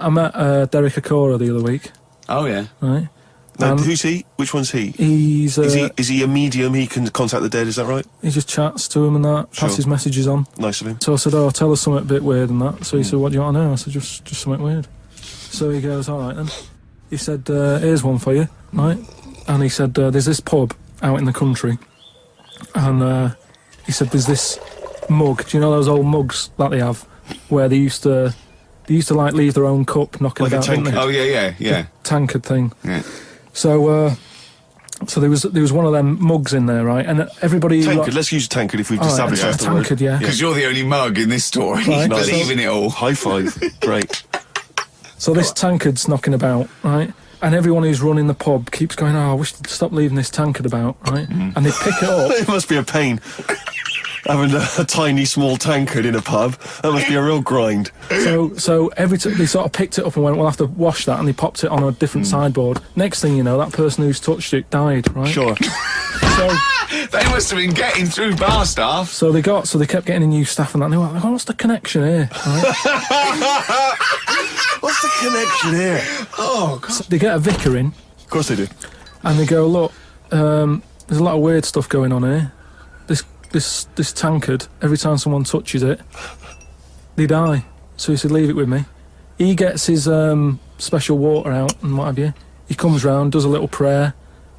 I met Derek Akora the other week. Oh, yeah. Right. Now, who's he? Which one's he? He's... is he a medium? He can contact the dead, is that right? He just chats to him and that, passes messages on. Nice of him. So I said, oh, tell us something a bit weird and that. So he said, what do you want to know? I said, just something weird. So he goes, all right then. He said, here's one for you, right? And he said, there's this pub out in the country. And he said, there's this mug. Do you know those old mugs that they have? Where they used to like leave their own cup knocking like about, didn't they? Oh, yeah. The tankard thing. Yeah. So there was one of them mugs in there, right? And everybody... Tankard, let's use tankard if we've established that's the word. Tankard, yeah. Because you're the only mug in this story. Right. You believe in it all. High five. Great. So this tankard's knocking about, right? And everyone who's running the pub keeps going, oh, I wish they'd stop leaving this tankard about, right? And they pick it up. It must be a pain. Having a tiny, small tankard in a pub, that must be a real grind. So every time they sort of picked it up and went, we'll have to wash that, and they popped it on a different sideboard. Next thing you know, that person who's touched it died, right? Sure. So They must have been getting through bar staff. So they kept getting new staff and that, and they were like, oh, what's the connection here? Right? What's the connection here? Oh, God. So they get a vicar in. Of course they do. And they go, look, there's a lot of weird stuff going on here. This tankard, every time someone touches it, they die. So he said, leave it with me. He gets his special water out and what have you. He comes round, does a little prayer,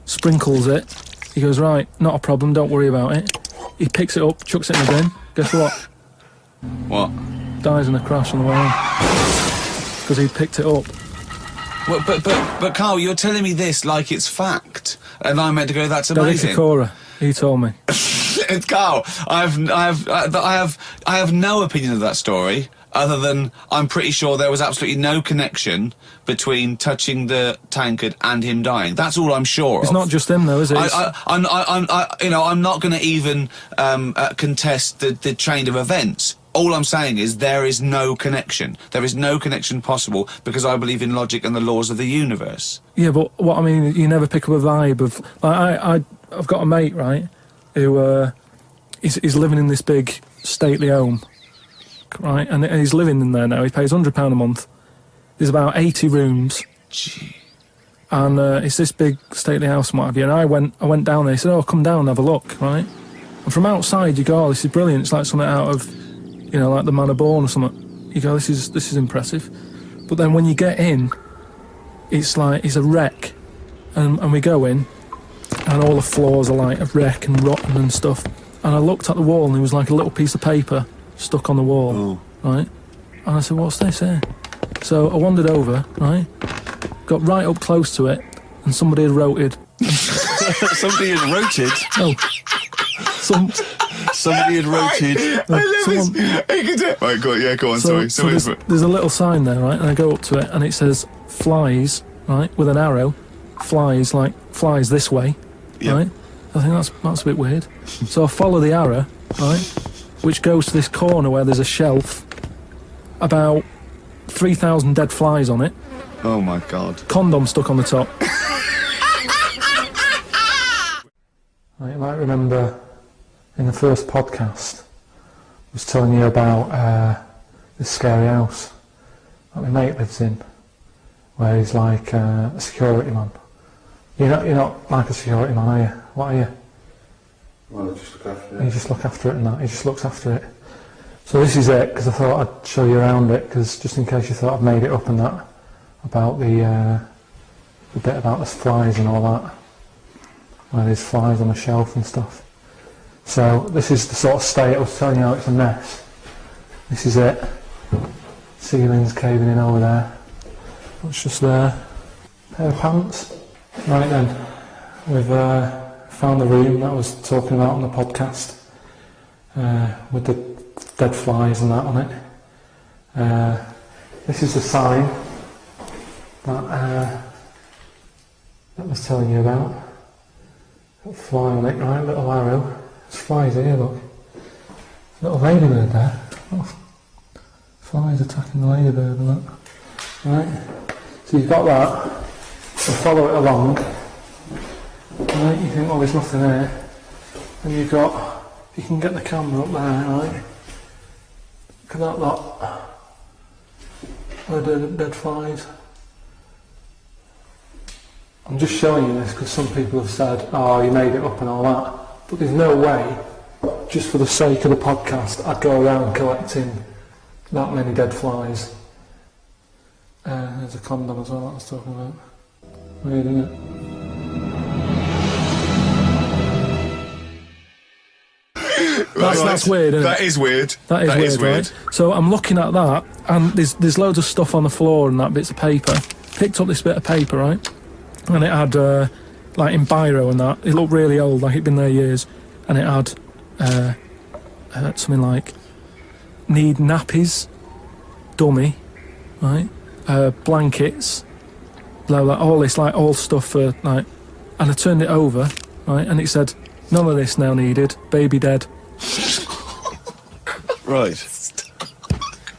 sprinkles it. He goes, right, not a problem, don't worry about it. He picks it up, chucks it in the bin. Guess what? What? Dies in a crash on the way home. Because he picked it up. Well, but Carl, you're telling me this like it's fact, and I'm meant to go, that's amazing. Derek Akora, he told me. Carl, I have no opinion of that story, other than I'm pretty sure there was absolutely no connection between touching the tankard and him dying. That's all I'm sure of. It's not just him, though, is it? I'm not going to even contest the chain of events. All I'm saying is there is no connection. There is no connection possible because I believe in logic and the laws of the universe. Yeah, but what I mean, you never pick up a vibe of... Like, I've got a mate, right, who is living in this big stately home, right, and he's living in there now. He pays £100 a month. There's about 80 rooms. Gee. And it's this big stately house and what have you. And I went down there. He said, oh, come down and have a look, right? And from outside you go, oh, this is brilliant. It's like something out of, you know, like the Man of Born or something. You go, this is impressive. But then when you get in, it's like, it's a wreck. And we go in, and all the floors are like a wreck and rotten and stuff. And I looked at the wall, and there was like a little piece of paper stuck on the wall, right? And I said, what's this here? So I wandered over, right? Got right up close to it, and somebody had wrote it. Somebody had roted? Oh. Somebody had roted. Right, go on, So sorry. there's a little sign there, right? And I go up to it, and it says, flies, right? With an arrow. Flies, like, flies this way, right? I think that's a bit weird. So I follow the arrow, right? Which goes to this corner where there's a shelf. About 3,000 dead flies on it. Oh, my God. Condom stuck on the top. You might remember in the first podcast, I was telling you about this scary house that my mate lives in, where he's like a security man. You're not like a security man, are you? What are you? Well, I just look after it. You just look after it and that. He just looks after it. So this is it, because I thought I'd show you around it, because just in case you thought I'd made it up and that, about the bit about the flies and all that, where there's flies on the shelf and stuff. So this is the sort of state I was telling you how it's a mess. This is it. Ceiling's caving in over there. What's just there? Pair of pants. Right then, we've found the room that I was talking about on the podcast, with the dead flies and that on it. This is the sign that I was telling you about. Got a fly on it, right? Little arrow. There's flies here, look. Little ladybird there. Oh, flies attacking the ladybird and that. Right? So you've got that. So follow it along. Right? You think, well, there's nothing there. And you've got, if you can get the camera up there, right? Look at that lot. Dead flies. I'm just showing you this because some people have said, oh, you made it up and all that. But there's no way, just for the sake of the podcast, I'd go around collecting that many dead flies. There's a condom as well that I was talking about. Weird, isn't it? That's weird, isn't it? That is weird. That is weird, right? So I'm looking at that, and there's loads of stuff on the floor and that, bits of paper. Picked up this bit of paper, right? And it had, like in biro and that, it looked really old, like it'd been there years. And it had something like, need nappies, dummy, right? Blankets, like all this, like all stuff for, like, and I turned it over, right? And it said, none of this now needed, baby dead. Right.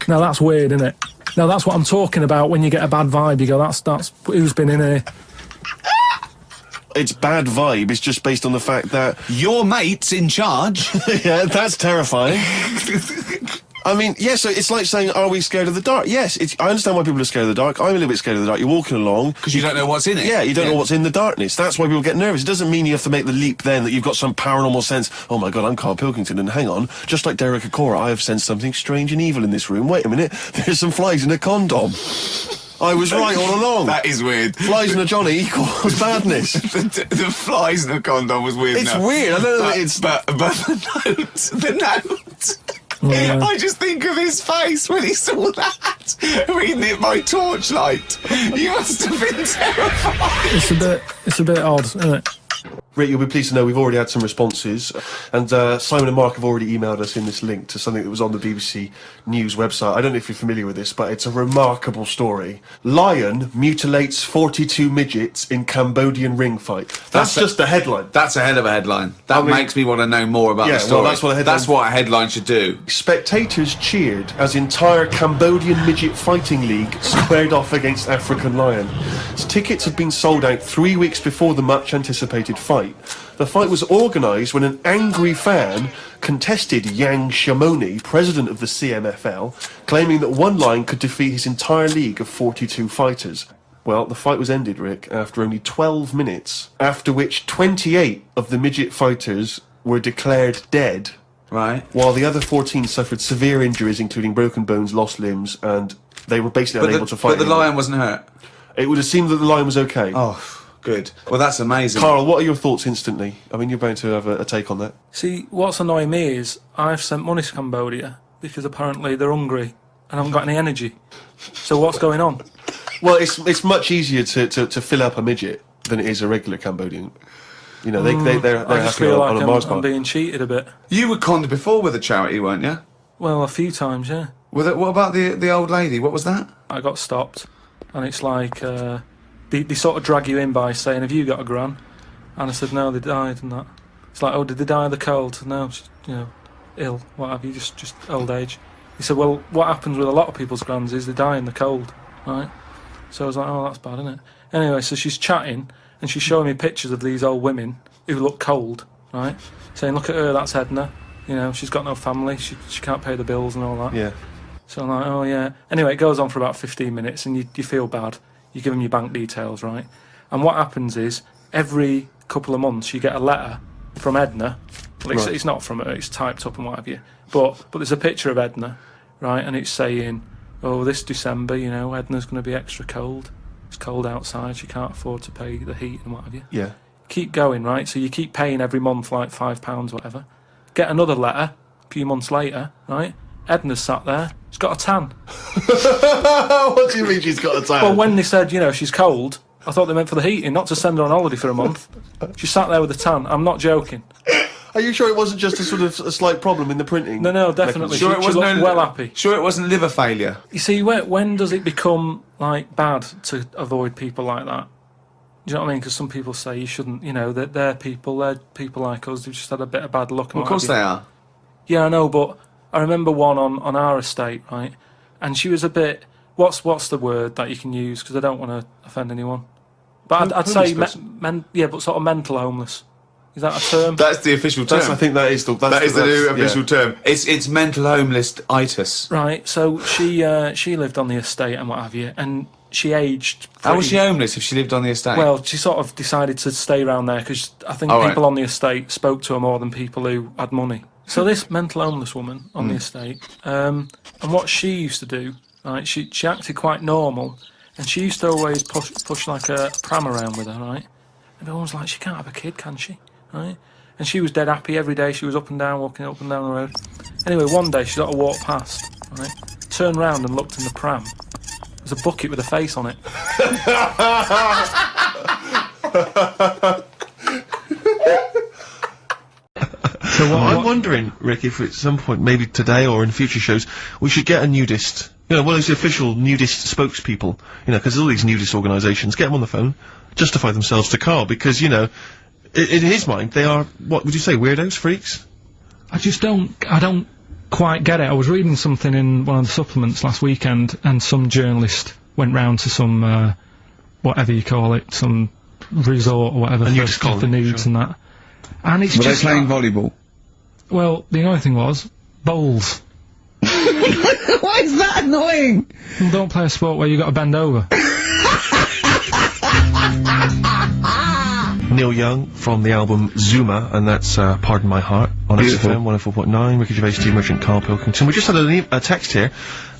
Now that's weird, isn't it? Now that's what I'm talking about when you get a bad vibe. You go, that's who's been in here. It's bad vibe. It's just based on the fact that Your mate's in charge. yeah, that's terrifying. I mean, yeah, so it's like saying, are we scared of the dark? Yes, I understand why people are scared of the dark. I'm a little bit scared of the dark. You're walking along. Because you don't know what's in it. Yeah, you don't know what's in the darkness. That's why people get nervous. It doesn't mean you have to make the leap then that you've got some paranormal sense. Oh my God, I'm Karl Pilkington, and hang on, just like Derek Acora, I have sensed something strange and evil in this room. Wait a minute, there's some flies in a condom. I was right all along. That is weird. Flies in a Johnny equals badness. the flies in the condom was weird. It's enough. weird. I don't know. But the note. Yeah. I just think of his face when he saw that, reading it by torchlight. You must have been terrified. It's a bit odd, isn't it? Rick, you'll be pleased to know we've already had some responses, and Simon and Mark have already emailed us in this link to something that was on the BBC News website. I don't know if you're familiar with this, but it's a remarkable story. Lion mutilates 42 midgets in Cambodian ring fight. That's just the headline. That's a hell of a headline. That makes me want to know more about Yeah, the story. well, that's what a headline should do. Spectators cheered as entire Cambodian midget fighting league squared off against African lion. Tickets had been sold out 3 weeks before the much anticipated fight. The fight was organised when an angry fan contested Yang Shamoni, president of the CMFL, claiming that one lion could defeat his entire league of 42 fighters. Well, the fight was ended, Rick, after only 12 minutes, after which 28 of the midget fighters were declared dead. Right. While the other 14 suffered severe injuries, including broken bones, lost limbs, and they were basically unable to fight. But the anymore. lion wasn't hurt? It would have seemed that the lion was okay. Oh, good. Well, that's amazing. Karl, what are your thoughts instantly? I mean, you're bound to have a take on that. See, what's annoying me is I've sent money to Cambodia because apparently they're hungry and haven't got any energy. So what's going on? Well, it's much easier to fill up a midget than it is a regular Cambodian. You know, they're I just happy feel on like a Mars I'm bar. being cheated a bit. You were conned before with a charity, weren't you? Well, a few times, yeah. What about the old lady? What was that? I got stopped, and it's like they sort of drag you in by saying, "Have you got a gran?" And I said, "No, they died," and that. It's like, "Oh, did they die of the cold?" No, she's, ill. What have you? Just old age. He said, "Well, what happens with a lot of people's grans is they die in the cold, right?" So I was like, "Oh, that's bad, isn't it?" Anyway, so she's chatting and she's showing me pictures of these old women who look cold, right? Saying, "Look at her, that's Edna. She's got no family. She can't pay the bills and all that." Yeah. So I'm like, "Oh yeah." Anyway, it goes on for about 15 minutes, and you feel bad. You give them your bank details, right? And what happens is every couple of months you get a letter from Edna. Well, it's not from her; it's typed up and what have you. But there's a picture of Edna, right? And it's saying, "Oh, this December, Edna's going to be extra cold. It's cold outside. She can't afford to pay the heat and what have you." Yeah. Keep going, right? So you keep paying every month like £5, whatever. Get another letter a few months later, right? Edna's sat there. She's got a tan. What do you mean she's got a tan? Well, when they said, she's cold, I thought they meant for the heating, not to send her on holiday for a month. She sat there with a tan. I'm not joking. Are you sure it wasn't just a sort of a slight problem in the printing? No, definitely. Sure, she looked well happy. Sure, it wasn't liver failure. You see, when does it become bad to avoid people like that? Do you know what I mean? Because some people say you shouldn't. They're people like us who've just had a bit of bad luck. Well, of course they are. Yeah, I know, but I remember one on our estate, right? And she was a bit. What's the word that you can use? Because I don't want to offend anyone. But I'd say, but sort of mental homeless. Is that a term? That's the official term. I think that is the new official term. It's mental homeless-itis. Right, so she lived on the estate and what have you, and she aged... How was she homeless if she lived on the estate? Well, she sort of decided to stay around there because I think people on the estate spoke to her more than people who had money. So this mental homeless woman on the estate, and what she used to do, right, she acted quite normal, and she used to always push like a pram around with her, right? And everyone was like, she can't have a kid, can she? Right? And she was dead happy every day. She was up and down, walking up and down the road. Anyway, one day she sort of walked past, right? Turned round and looked in the pram. There's a bucket with a face on it. So I'm wondering, Rick, if at some point, maybe today or in future shows, we should get a nudist. You know, one of those official nudist spokespeople. You know, because all these nudist organisations, get them on the phone, justify themselves to Carl, because, you know, in his mind, they are, what would you say, weirdos, freaks? I don't quite get it. I was reading something in one of the supplements last weekend, and some journalist went round to some, whatever you call it, some resort or whatever, for the nudes and that. And it's Were just... they playing volleyball? Well, the only thing was, bowls. Why is that annoying? Well, don't play a sport where you got to bend over. Neil Young from the album Zuma, and that's Pardon My Heart on XFM 104.9. Ricky Gervais, Steve Merchant, Karl Pilkington. We just had a text here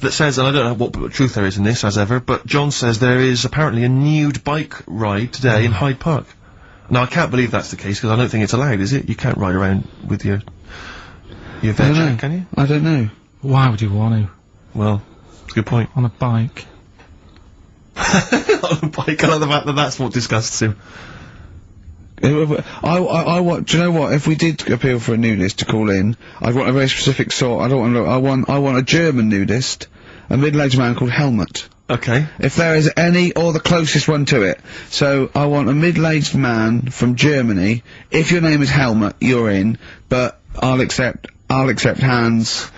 that says, and I don't know what truth there is in this, as ever, but John says there is apparently a nude bike ride today in Hyde Park. Now, I can't believe that's the case, because I don't think it's allowed, is it? You can't ride around with your veg, can you? I don't know. Why would you want to? Well, it's a good point. On a bike. On a bike, I like the fact that that's what disgusts him. I want. Do you know what? If we did appeal for a nudist to call in, I'd want a very specific sort. I don't want. I want a German nudist, a middle-aged man called Helmut. Okay. If there is any, or the closest one to it. So I want a middle-aged man from Germany. If your name is Helmut, you're in. But I'll accept Hans.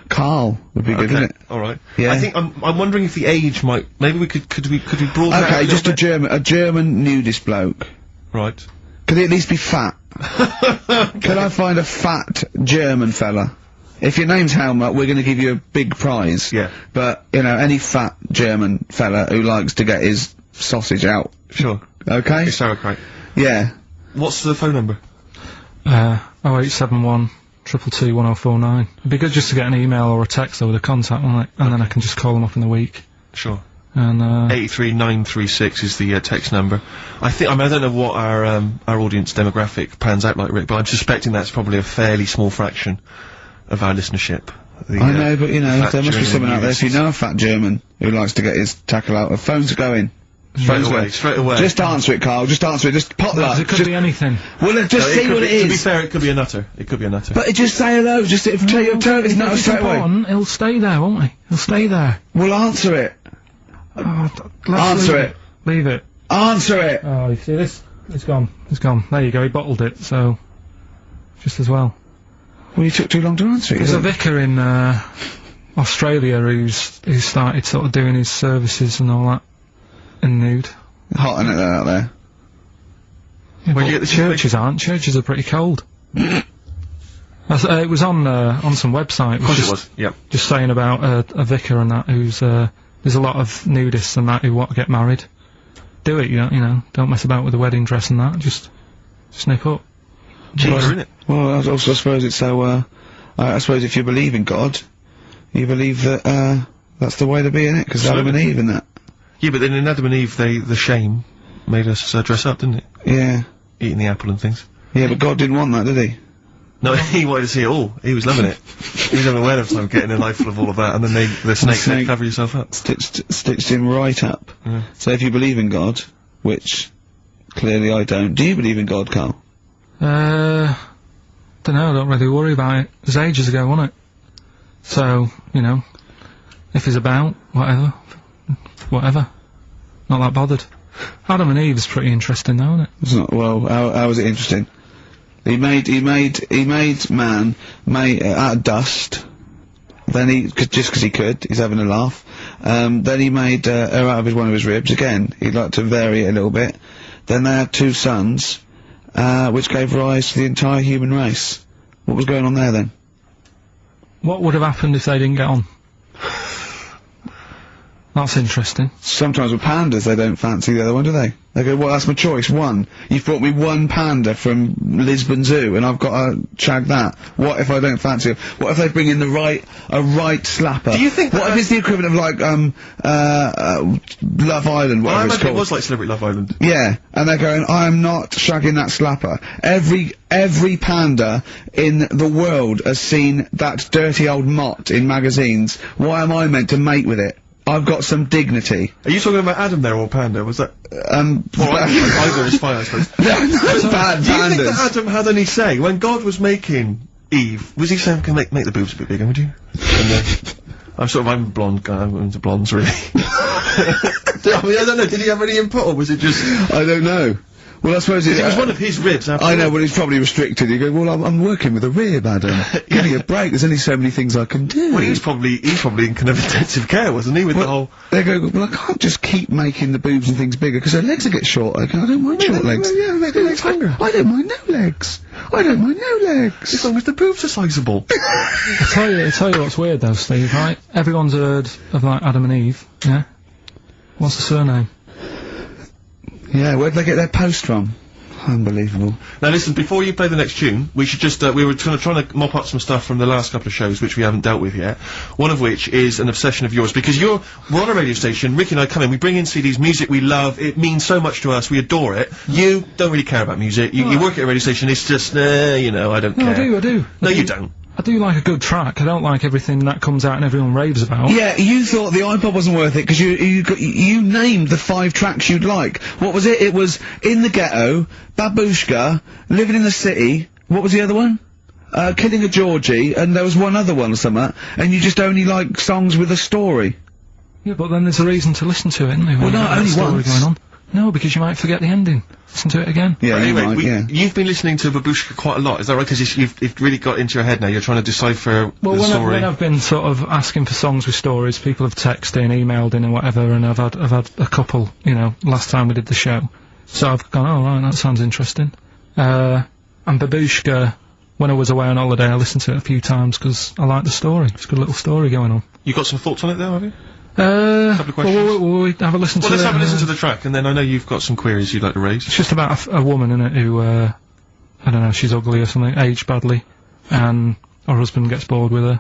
Carl would be good, wouldn't it? All right. Yeah. I think I'm wondering if the age might. Maybe we could we broaden that Okay, out just a a German nudist bloke. Right. Could he at least be fat? Could I find a fat German fella? If your name's Helmut, we're going to give you a big prize. Yeah. But, you know, any fat German fella who likes to get his sausage out. Sure. Okay? It's sauerkraut. Yeah. What's the phone number? 0871 222 1049. It'd be good just to get an email or a text over the contact, wouldn't it? And then I can just call them up in the week. Sure. And 83936 is the text number. I don't know what our audience demographic pans out like, Rick, but I'm suspecting that's probably a fairly small fraction of our listenership. I know, but you know, there must be someone out there, if you know a fat German who likes to get his tackle out. The phone's going. Straight away. Just answer it, Carl. Just answer it. Just potluck. it could be anything. Well, just see what it is. To be fair, it could be a nutter. But just say hello. Just tell your turn. It's not straight away. He'll stay there, won't he? He'll stay there. Well, answer it. Answer it. Leave it. Answer it. Oh, you see this? It's gone. It's gone. There you go. He bottled it. So, just as well. Well, you took too long to answer it. There's a vicar in Australia who's started sort of doing his services and all that in nude. Hot, isn't it, out there? Yeah, well, you get the churches aren't. Churches are pretty cold. It was on some website. It was. Yep. Just saying about a vicar and that who's there's a lot of nudists and that who want to get married. Do it, you know. Don't mess about with the wedding dress and that. Just nip up. Isn't it? Well, I also suppose it's so. I suppose if you believe in God, you believe that that's the way to be, innit? Because Adam and Eve and that. Yeah, but then in Adam and Eve, the shame made us dress up, didn't it? Yeah. Eating the apple and things. Yeah, but God didn't want that, did he? No, he wanted to see it all. He was loving it. He was having a whale of time getting a life full of all of that, and then the snake said, cover yourself up. Stitched him right up. Yeah. So if you believe in God, which clearly I don't, do you believe in God, Carl? Dunno, I don't really worry about it. It was ages ago, wasn't it? So, you know, if he's about, whatever. Not that bothered. Adam and Eve is pretty interesting though, isn't it? It's not, well, how is it interesting? He made man out of dust. Then just 'cause he could, he's having a laugh. Then he made her out of one of his ribs. Again, he'd like to vary it a little bit. Then they had 2 sons, which gave rise to the entire human race. What was going on there then? What would have happened if they didn't get on? That's interesting. Sometimes with pandas, they don't fancy the other one, do they? They go, well, that's my choice, one. You've brought me one panda from Lisbon Zoo, and I've got to shag that. What if I don't fancy it? What if they bring in a right slapper? Do you think what if it's the equivalent of, like, Love Island, whatever it's called? It was like Celebrity Love Island. Yeah, and they're going, I'm not shagging that slapper. Every panda in the world has seen that dirty old mott in magazines. Why am I meant to mate with it? I've got some dignity. Are you talking about Adam there, or Panda? Was that? Well, either is fine, I suppose. no, bad pandas. Do you think that Adam had any say when God was making Eve? Was he saying, "Can make the boobs a bit bigger, would you?" And I'm a blonde guy. I'm into blondes, really. I mean, I don't know. Did he have any input, or was it just? I don't know. Well, I suppose it was one of his ribs. I know, but he's probably restricted. You go, well, I'm working with a rib, Adam. Give me a break. There's only so many things I can do. Well, he's probably in kind of intensive care, wasn't he? With the whole. They go, well, I can't just keep making the boobs and things bigger because her legs will get shorter. I don't mind short legs. Yeah, make the legs longer. I don't mind no legs. I don't mind no legs. As long as the boobs are sizable. I tell you what's weird though, Steve. Right? Everyone's heard of like Adam and Eve. Yeah. What's the surname? Yeah, where'd they get their post from? Unbelievable. Now listen, before you play the next tune, we should just, we were trying to mop up some stuff from the last couple of shows which we haven't dealt with yet. One of which is an obsession of yours, because we're on a radio station, Ricky and I come in, we bring in CDs, music we love, it means so much to us, we adore it. You don't really care about music, you work at a radio station, it's just, you know, I don't care. I do. No, you don't. I do like a good track. I don't like everything that comes out and everyone raves about. Yeah, you thought the iPod wasn't worth it because you named the 5 tracks you'd like. What was it? It was In the Ghetto, Babushka, Living in the City. What was the other one? Killing a Georgie, and there was one other one or something. And you just only like songs with a story. Yeah, but then there's a reason to listen to it, isn't there? Well, no, only once. Going on. No, because you might forget the ending. Listen to it again. Yeah, anyway, you've been listening to Babushka quite a lot, is that right? Because you've really got into your head now, you're trying to decipher the story. When I've been sort of asking for songs with stories, people have texted in, emailed in and whatever, and I've had a couple, you know, last time we did the show. So I've gone, oh right, that sounds interesting. And Babushka, when I was away on holiday, I listened to it a few times because I like the story. It's a good little story going on. You got some thoughts on it though, have you? Couple of questions. We'll have a listen to it. Well, let's have a listen to the track, and then I know you've got some queries you'd like to raise. It's just about a woman, innit, who, I don't know, she's ugly or something, aged badly, and her husband gets bored with her.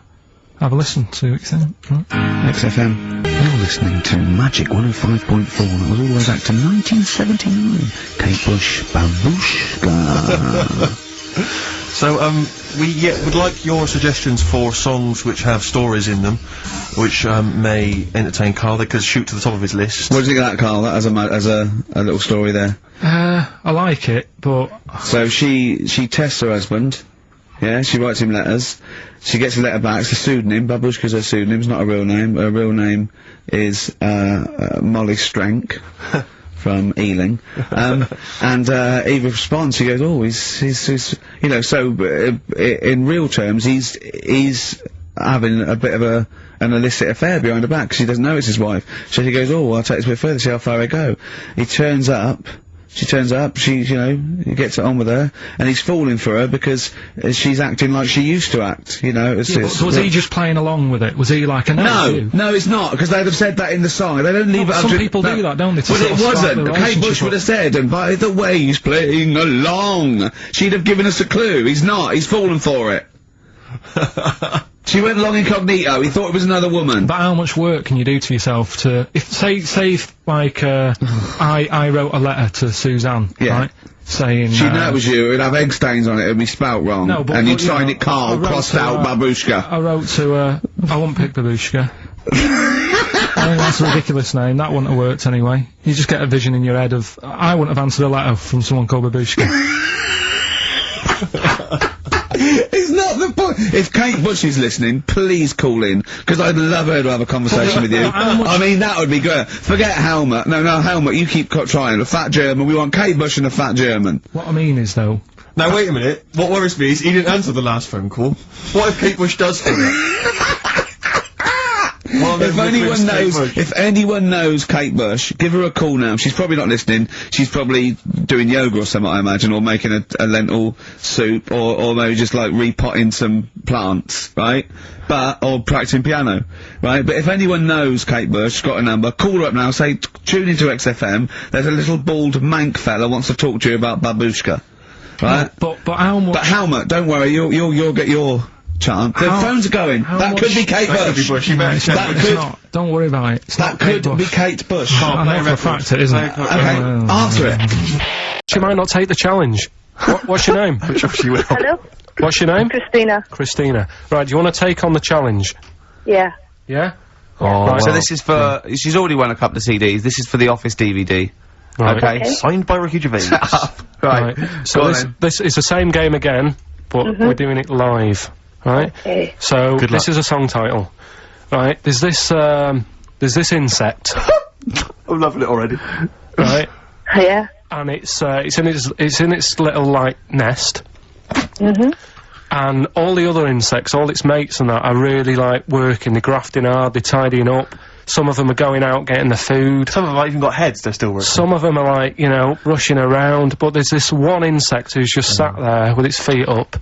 Have a listen, see what you think. Right. XFM. You're listening to Magic 105.4. That was all the way back to 1979. Kate Bush, Babushka. So, we would like your suggestions for songs which have stories in them, which may entertain Carl. They could shoot to the top of his list. What do you think of that, Carl? That as a little story there. I like it, but so she tests her husband. Yeah, she writes him letters. She gets a letter back. It's a pseudonym. Babushka's her pseudonym. It's not a real name. Her real name is Molly Strank. From Ealing, and he responds. He goes, "Oh, he's you know." So in real terms, he's having a bit of an illicit affair behind her back because he doesn't know it's his wife. So he goes, "Oh, I'll take this a bit further, see how far I go." He turns up. She turns up, he gets it on with her, and he's falling for her because she's acting like she used to act, you know. But was he just playing along with it? Was he like, no, it's not, because they'd have said that in the song, they don't leave it up to... Some people do that, don't they? Well, it wasn't. Kate Bush would have said, and by the way, he's playing along. She'd have given us a clue. He's not, he's fallen for it. She went along incognito, he thought it was another woman. But how much work can you do to yourself to, say if, like, I wrote a letter to Suzanne, right? Saying, she'd know it was you, it'd have egg stains on it, it'd be spelt wrong. No, but, and you'd sign it Carl, crossed out Babushka. I wrote to her, I won't pick Babushka. I think that's a ridiculous name, that wouldn't have worked anyway. You just get a vision in your head of, I wouldn't have answered a letter from someone called Babushka. It's not the point. If Kate Bush is listening, please call in, because I'd love her to have a conversation with you. I mean, that would be good. Forget Helmut. No, Helmut, you keep trying. A fat German. We want Kate Bush and a fat German. What I mean is, though... Now, wait a minute. What worries me is he didn't answer the last phone call. What if Kate Bush does for it? Well, If anyone knows Kate Bush, give her a call now. She's probably not listening. She's probably doing yoga or something, I imagine, or making a lentil soup, or maybe just like repotting some plants, right? Or practicing piano, right? But if anyone knows Kate Bush, got a number, call her up now, say, tune into XFM, there's a little bald mank fella wants to talk to you about babushka. Right? But how much? But how much? Don't worry, you'll get your chance. The phones are going. That could be Kate Bush. Don't worry about it. That could be Kate Bush. I know for a fact it isn't. Okay, answer it. She might not take the challenge. What's your name? Which she will. Hello? What's your name? Christina. Christina. Right, do you want to take on the challenge? Yeah. Yeah? Oh, right. so this is for, she's already won a couple of CDs, this is for the Office DVD. Right. Okay. Signed by Ricky Gervais. Right. So this is the same game again, but we're doing it live. Right? Okay. So this is a song title. Right? There's this insect. I'm loving it already. Right? Yeah. And it's in its little like nest. And all the other insects, all its mates and that, are really like working, they're grafting hard, they're tidying up. Some of them are going out getting the food. Some of them have even got heads, they're still working. Some of them are like, you know, rushing around, but there's this one insect who's just sat there with its feet up,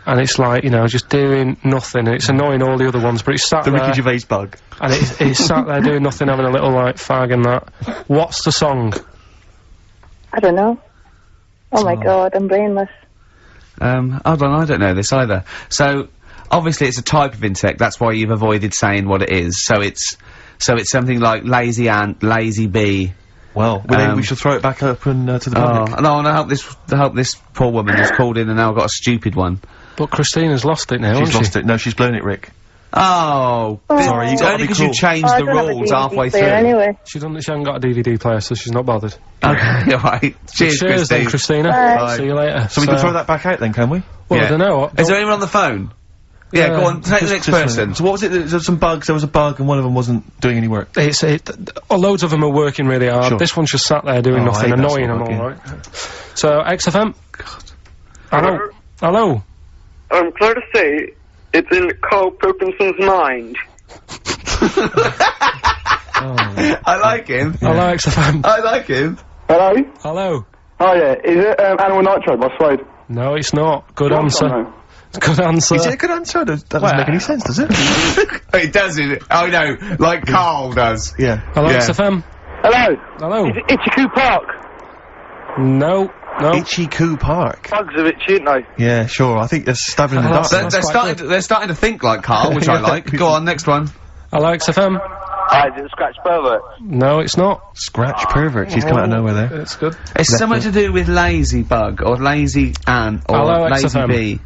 and it's like, you know, just doing nothing, and it's annoying all the other ones, but it's sat there. The Ricky Gervais bug. And it's sat there doing nothing, having a little, like, fag and that. What's the song? I don't know. Oh my god, I'm brainless. Hold on, I don't know this either. So, obviously it's a type of insect, that's why you've avoided saying what it is. So it's something like lazy ant, lazy bee. Well, we should throw it back open to the public. No, and I hope this poor woman has called in and now got a stupid one. But Christina's lost it now, She's hasn't she? lost it. No, she's blown it, Rick. Oh, sorry, you only because you changed the rules halfway through. Anyway. She hasn't got a DVD player, so she's not bothered. Okay, alright. Cheers, then, Christina. Bye. See you later. So we can throw that back out then, can we? Well, Yeah. I don't know. Is there anyone on the phone? Yeah, go on, take the next person. So what was it? There was some bugs, there was a bug, and one of them wasn't doing any work. Loads of them are working really hard. Sure. This one's just sat there doing nothing, annoying them all, right? So, XFM? God. Hello? I'm glad to say it's in Carl Pilkington's mind. I like him. Hello, XFM. I like him. Hello? Hello? Oh yeah, is it Animal Nitro by Slade? No, it's not. Good answer. Good answer. Is it a good answer? That doesn't make any sense, does it? It doesn't. Oh no, like Carl does. Yeah. Hello, XFM? Hello? Hello? Is it Ichiku Park? No. Ichiku Park. Bugs are itchy, aren't they? Yeah, sure. I think they're stabbing in the dark. They're starting to think like Carl, which I like. Go on, next one. Hello, XFM? Hi, is it Scratch Pervert? No, it's not. Scratch Pervert. She's come out of nowhere there. It's good. It's something to do with lazy bug, or lazy ant, or Hello, lazy XFM. bee.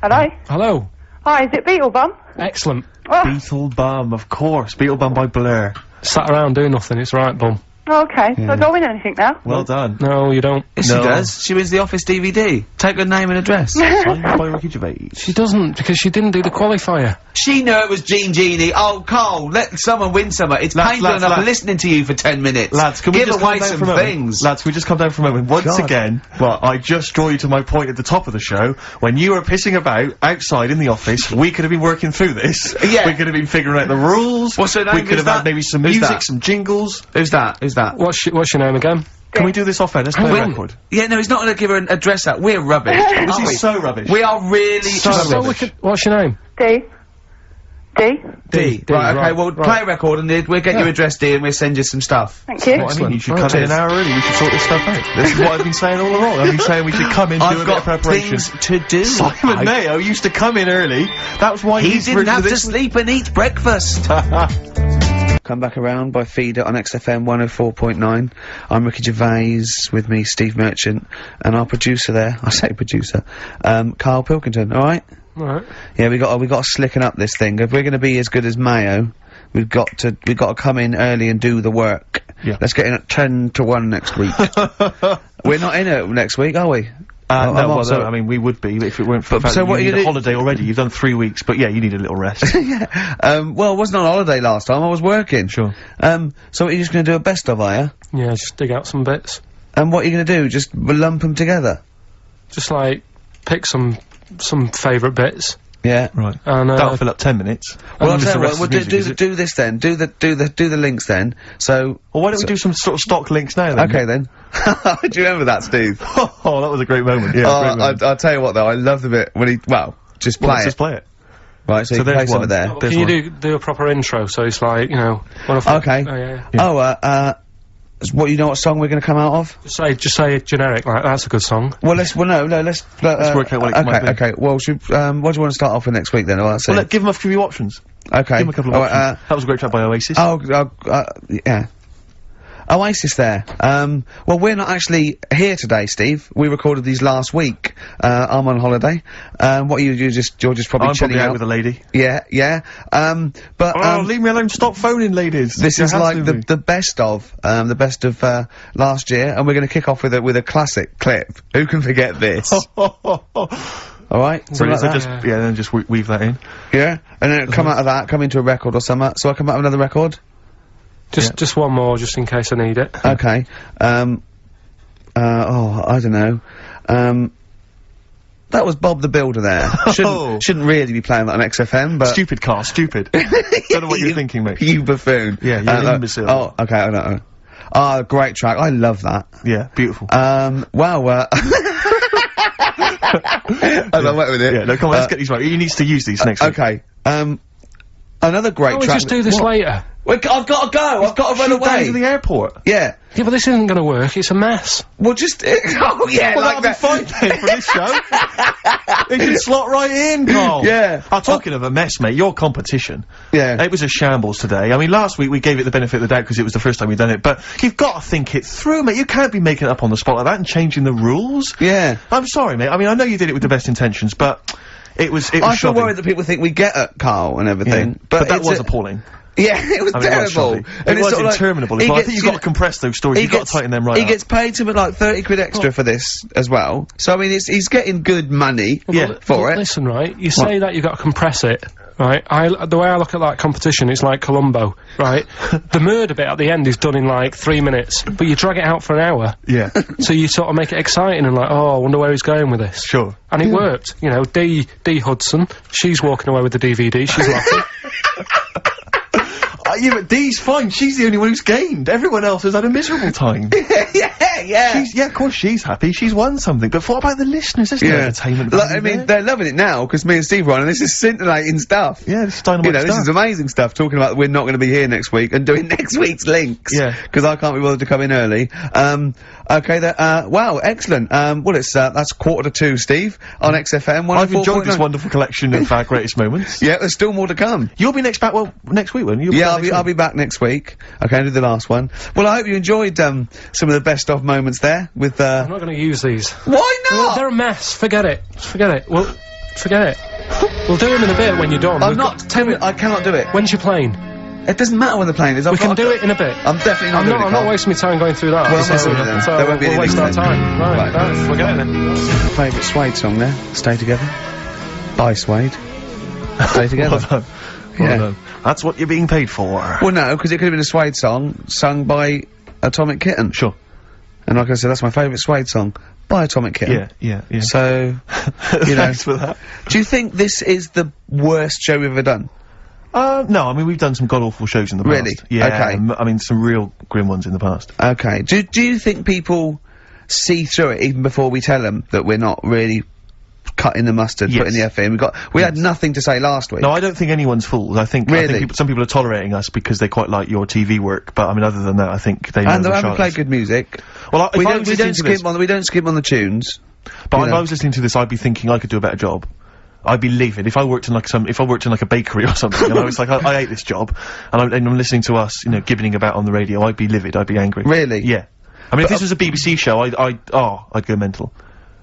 Hello? Hello? Hi, is it Beetlebum? Excellent. Beetle Bum, of course. Beetle Bum by Blur. Sat around doing nothing, it's right, bum. Oh, okay. Do I go win anything now? Well done. No, you don't. Yes, No. she does. She wins the Office DVD. Take her name and address. Signed by Ricky Gervais. She doesn't, because she didn't do the qualifier. She knew it was Genie. Oh, Carl, let someone win something. It's painful enough listening to you for 10 minutes. Lads, can we give just away calm down some for a moment? things? Lads, can we just come down for a moment? Once again, well, I just draw you to my point at the top of the show. When you were pissing about outside in the office, we could have been working through this. Yeah. We could have been figuring out the rules. What's her name? We could Who's have that? had maybe some Who's music, that? some jingles. Who's that? Who's that? What's your name again? Can we do this off air? Let's play a Win. record. Yeah, no, he's not going to give her an address out. We're rubbish. This aren't we? is so rubbish. We are really So rubbish. rubbish. What's your name? D. D? D. Right, okay, well, play a record and we'll get your address, D, and we'll send you some stuff. Thank you. What I mean, you should Right, come in an cheers. hour early. We should sort this stuff out. This is what I've been saying all along. I've been saying we should come in, do a I've bit of got preparation. things to do. Simon Mayo used to come in early. That was why He he's didn't written have to this. sleep and eat breakfast. Come back around by feeder on XFM 104.9. I'm Ricky Gervais, with me Steve Merchant, and our producer there, I say producer, Carl Pilkington, alright? Alright. Yeah, we got to slicken up this thing. If we're gonna be as good as Mayo, we've got to come in early and do the work. Yeah. Let's get in at 10 to 1 next week. We're not in it next week, are we? No, I'm well, also- no, I mean, we would be if it weren't for the fact so that what you are you need a do- holiday already. You've done 3 weeks, but yeah, you need a little rest. Well, I wasn't on holiday last time, I was working. Sure. So what, you're just gonna do a best of, are you? Yeah, just dig out some bits. And what are you gonna do? Just lump them together? Just like, pick some favourite bits. Yeah. Right. And, that'll fill up 10 minutes. Well, I'll And tell the you what, rest we'll is music, is it? do this then. Do the links then. So. Well, why don't we do some sort of stock links now then? Okay then. Do you remember that, Steve? Oh, that was a great moment. Yeah. Oh, great moment. I'll tell you what though, I love the bit when he, just play Let's it. just play it. Right, so you can there's play some one. of there. There's Can you one. do a proper intro? So it's like, you know, one of Okay. Oh, yeah. Oh, what, you know what song we're gonna come out of? Just say it generic, like, that's a good song. Well, let's work out what it might be. Okay, well, what do you want to start off with next week then? Well, give them a few options. Okay. Give them a couple of options. That was a great track by Oasis. Yeah. Oasis there. Well, we're not actually here today, Steve. We recorded these last week. I'm on holiday. What you're just probably I'm chilling probably out with a lady. Yeah. But leave me alone. Stop phoning, ladies. this is like the best of last year, and we're going to kick off with a classic clip. Who can forget this? All right. So Brilliant. like So that. then just weave that in. Yeah, and then it'll come out of that, come into a record or something. So I come out with another record. Just one more, just in case I need it. Okay. I don't know. That was Bob the Builder there. Shouldn't really be playing that on XFM, but... Stupid car, stupid. Don't know what you're thinking, mate. You buffoon. Yeah, you're an imbecile. Oh, okay, I know. Ah, great track. I love that. Yeah, beautiful. Wow, I went with it. Yeah, no, come on, let's get these right. He needs to use these next week. Okay. Another great Can't we track. just do this later? I've got to go. I've got to run Shoot down away. to the airport. Yeah. Yeah, but this isn't gonna work, it's a mess. Well, just... oh, yeah, Well, like that'll that. be fine then for this show. It can slot right in, Carl. Yeah. Oh, talking of a mess, mate, your competition. Yeah. It was a shambles today. I mean, last week we gave it the benefit of the doubt because it was the first time we'd done it, but you've got to think it through, mate. You can't be making it up on the spot like that and changing the rules. Yeah. I'm sorry, mate. I mean, I know you did it with the best intentions, but it was I feel shoddy. worried that people think we get at Carl and everything. Yeah. But that it's was a- appalling. Yeah, it was I mean, terrible. It was sort of like- interminable. he Well, I gets- think you've got to compress those stories. You've got to tighten them right He up. gets paid something like 30 quid extra for this as well. So, I mean, he's getting good money for it. Listen, right, you say that you've got to compress it, right? The way I look at that competition, it's like Columbo, right? The murder bit at the end is done in like 3 minutes, but you drag it out for an hour. Yeah. So you sort of make it exciting and like, oh, I wonder where he's going with this. Sure. And it worked. You know, D Hudson, she's walking away with the DVD, she's laughing. Yeah, but Dee's fine. She's the only one who's gained. Everyone else has had a miserable time. Yeah. Of course she's happy. She's won something. But what about the listeners? There's no entertainment value I mean, there. they're loving it now because me and Steve are on, and this is scintillating stuff. Yeah, this is dynamite You know, stuff. this is amazing stuff. Talking about we're not going to be here next week and doing next week's links. Yeah. Because I can't be bothered to come in early. Okay. Wow. Excellent. Well, it's that's 1:45, Steve, on XFM. I've enjoyed this 104.9. wonderful collection of our greatest moments. Yeah, there's still more to come. You'll be next week, won't you? Yeah, I'll be back next week. Okay, I'll do the last one. Well, I hope you enjoyed some of the best of moments there with. I'm not going to use these. Why not? They're a mess. Forget it. Forget it. Well, forget it. We'll do them in a bit when you're done. I'm We've not. got- Tell me, I cannot do it. When's your plane? It doesn't matter when the plane is. We can do it in a bit. I'm definitely not I'm doing not, it. I'm not Carl. wasting my time going through that. Well, I'm so, not doing it then. so There won't be we'll any waste our links then. time. Right, Right. forget it then. Favourite Suede song there. Stay Together. By Suede. Stay Together. Well done. Well done. That's what you're being paid for. Well, no, because it could have been a Suede song sung by Atomic Kitten. Sure. And like I said, that's my favourite Suede song by Atomic Kitten. Yeah. So, you know. Thanks for that. Do you think this is the worst show we've ever done? No, I mean, we've done some god-awful shows in the past. Really? Yeah. Okay. I mean, some real grim ones in the past. Okay. Do you think people see through it even before we tell them that we're not really cutting the mustard, Yes. putting the effort in? We had nothing to say last week. No, I don't think anyone's fools. I think Really? some people are tolerating us because they quite like your TV work, but I mean, other than that, I think they know and they we're haven't charlatans. played good music. Well, We don't skip on the tunes. But you if know. I was listening to this, I'd be thinking I could do a better job. I'd be livid if I worked in like a bakery or something, and I was like, I hate this job, and I'm listening to us, you know, gibbeting about on the radio. I'd be livid. I'd be angry. Really? Yeah. I mean, if this was a BBC show, I'd go mental.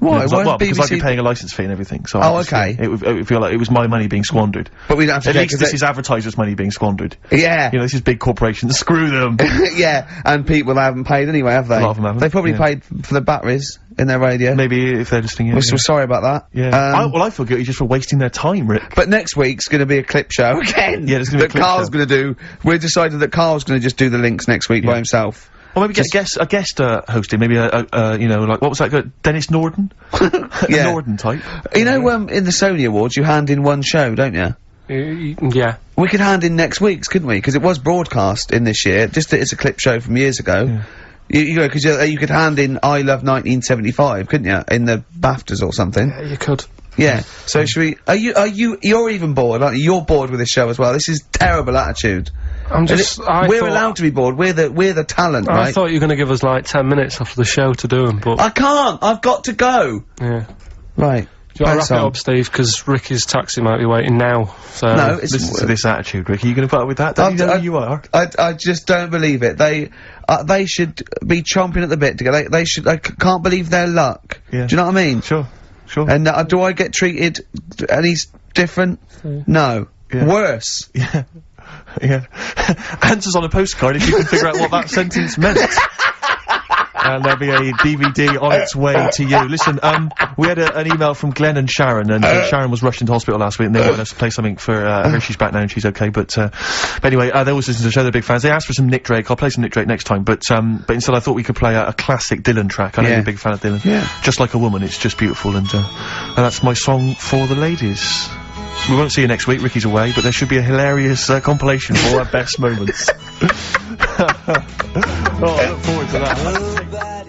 Why? Because Why because I'd be BBC paying a licence fee and everything. So Oh, I'd just, okay. It would feel like it was my money being squandered. But we don't have to At check least 'cause this they- is advertisers' money being squandered. Yeah. You know, this is big corporations. Screw them. Yeah, and people haven't paid anyway, have they? A lot of them haven't, They probably yeah. paid for the batteries in their radio. Maybe if they're listening. Yeah, We're sorry about that. yeah. Well, I feel guilty just for wasting their time, Rick. But next week's going to be a clip show again. Yeah, there's gonna be a that clip Carl's show. going to do. We've decided that Carl's going to just do the links next week by himself. Or maybe get a guest hosting, maybe you know, like, what was that guy? Dennis Norden? Yeah. Norden type. You know, in the Sony Awards, you hand in one show, don't you? Yeah. We could hand in next week's, couldn't we? Because it was broadcast in this year, just that it's a clip show from years ago. Yeah. You know, because you could hand in I Love 1975, couldn't you? In the BAFTAs or something. Yeah, you could. Yeah. So should we? You're even bored, aren't you? You're bored with this show as well. This is terrible attitude. We're allowed to be bored. We're the talent, right? I thought you were going to give us like 10 minutes after the show to do them, but I can't. I've got to go. Yeah. Right. Do you want to wrap it up, Steve? Because Ricky's taxi might be waiting now. So no, it's listen to this attitude, Ricky. You going to put up with that? Don't you know who you are? I just don't believe it. They should be chomping at the bit to get. They should. I can't believe their luck. Yeah. Do you know what I mean? Sure. And do I get treated any different? No. Yeah. Worse. Yeah. Yeah. Answers on a postcard if you can figure out what that sentence meant. And there'll be a DVD on its way to you. Listen, we had an email from Glenn and Sharon, and Sharon was rushed into hospital last week, and they wanted us to play something for her. She's back now and she's okay, but anyway, they always listen to the show, they're big fans. They asked for some Nick Drake. I'll play some Nick Drake next time, but instead I thought we could play a classic Dylan track. I know you're a big fan of Dylan. Yeah. Just Like a Woman, it's just beautiful, and that's my song for the ladies. We won't see you next week, Ricky's away, but there should be a hilarious compilation of all our best moments. Oh, I look forward to that.